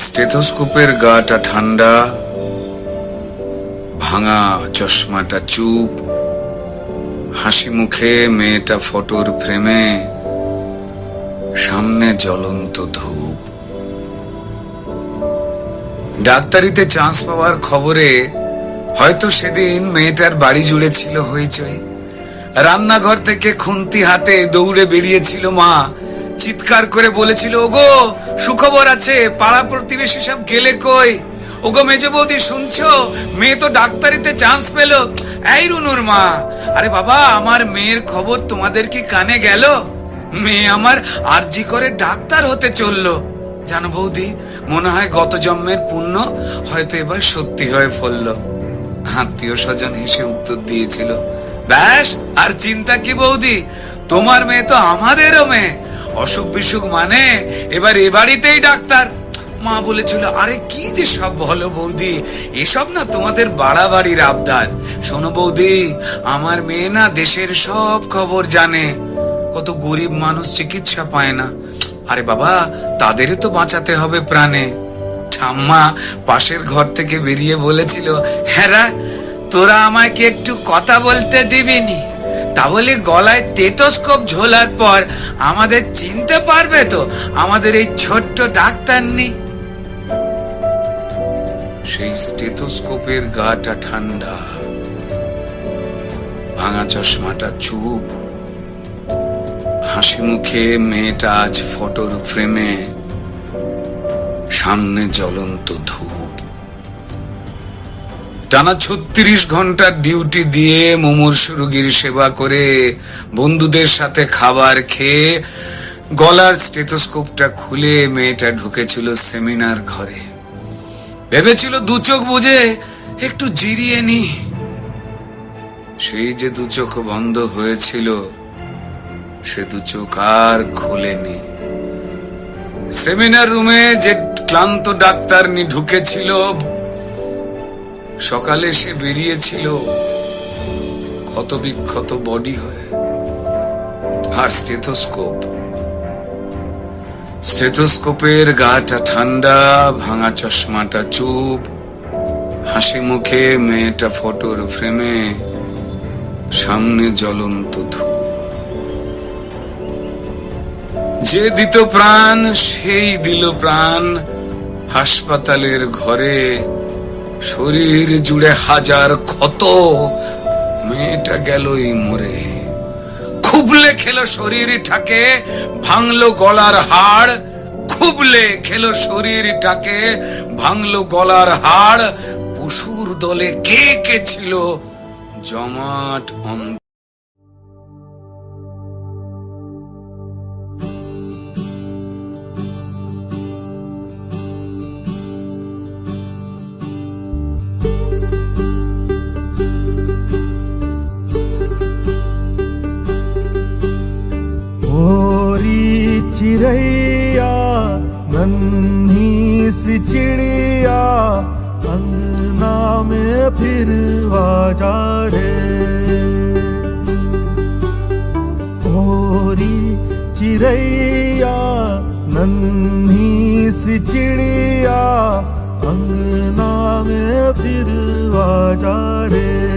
স্টেথোস্কোপের গাটা ঠান্ডা, ভাঙা চশমাটা চুপ, হাসি মুখে মেয়েটা ফটোর ফ্রেমে, সামনে জ্বলন্ত ধূপ। ডাক্তারিতে চান্স পাওয়ার খবরে হয়তো সেদিন মেয়েটার বাড়ি জুড়ে ছিল হইচই। রান্নাঘর থেকে খুন্তি হাতে দৌড়ে বেরিয়েছিল মা, চিৎকার করে বলেছিল, ওগো সুখবর আছে, পাড়া প্রতিবেশী সব গেলে কই? ওগো মেজো বৌদি শুনছো, মেয়ে তো ডাক্তারিতে চান্স পেল। এই রুনুর মা, আরে বাবা আমার মেয়ের খবর তোমাদের কি কানে গেল? মেয়ে আমার আরজি করে ডাক্তার হতে চললো। জানো বৌদি, মনে হয় গত জন্মের পুণ্য হয়তো এবার সত্যি হয়ে ফলল। আত্মীয় স্বজন হেসে উত্তর দিয়েছিল, ব্যাস আর চিন্তা কি বৌদি, তোমার মেয়ে তো আমাদেরও মেয়ে। অসুখ বিসুখ মানে এবার এ বাড়িতেই ডাক্তার। মা বলেছিল, আরে কি যে সব বলো বৌদি, এসব না তোমাদের বাড়াবাড়ির আবদার। শোনো বৌদি, আমার মেয়ে না দেশের সব খবর জানে। কত গরিব মানুষ চিকিৎসা পায় না, আরে বাবা তাদেরই তো বাঁচাতে হবে প্রাণে। ঠাম্মা পাশের ঘর থেকে বেরিয়ে বলেছিল, হ্যাঁ তোরা আমায় কি একটু কথা বলতে দিবিনি? তা বলে গলায় স্টেথোস্কোপ ঝোলার পর আমাদের চিনতে পারবে তো আমাদের এই ছোট্ট ডাক্তার নেই? সেই স্টেথোস্কোপের গাটা ঠান্ডা, ভাঙা চশমাটা চুপ, হাসি মুখে মেয়েটা আজ ফটোর ফ্রেমে, সামনে জ্বলন্ত ধূপ। টানা 36 ঘন্টার ডিউটি দিয়ে মুমূর্ষু রোগীর সেবা করে বন্ধুদের সাথে খাবার খেয়ে গলার স্টেথোস্কোপটা খুলে মেয়েটা ঢুকেছিল সেমিনার ঘরে। ভেবেছিল দু চোখ বুঝে একটু জিরিয়ে নি। সেই যে দু চোখ বন্ধ হয়েছিল, সে দু চোখ আর খোলেনি। সেমিনার রুমে যে ক্লান্ত ডাক্তার ঢুকেছিল, সকালে সে বেরিয়েছিল ক্ষত বিক্ষত বডি হয়ে। আর স্টেথোস্কোপের গাটা ঠান্ডা, ভাঙা চশমাটা চুপ, হাসি মুখে মেয়েটা ফটোর ফ্রেমে, সামনে জ্বলন্ত ধূপ। যে দিত প্রাণ সেই দিল প্রাণ হাসপাতালের ঘরে। শরীর জুড়ে হাজার ক্ষত, মেয়েটা গেলই মরে। খুবলে খেলো শরীরটাকে, ভাঙলো গলার হাড়। খুবলে খেলো শরীরটাকে, ভাঙলো গলার হাড়। পশুর দলে কে কে ছিল জমাট অন্ধ। चिड़ैया नन्ही सी चिड़िया, अंगना में फिर आजा रे। ओरी चिड़ैया नन्ही सी चिड़िया, अंगना में फिर आजा रे।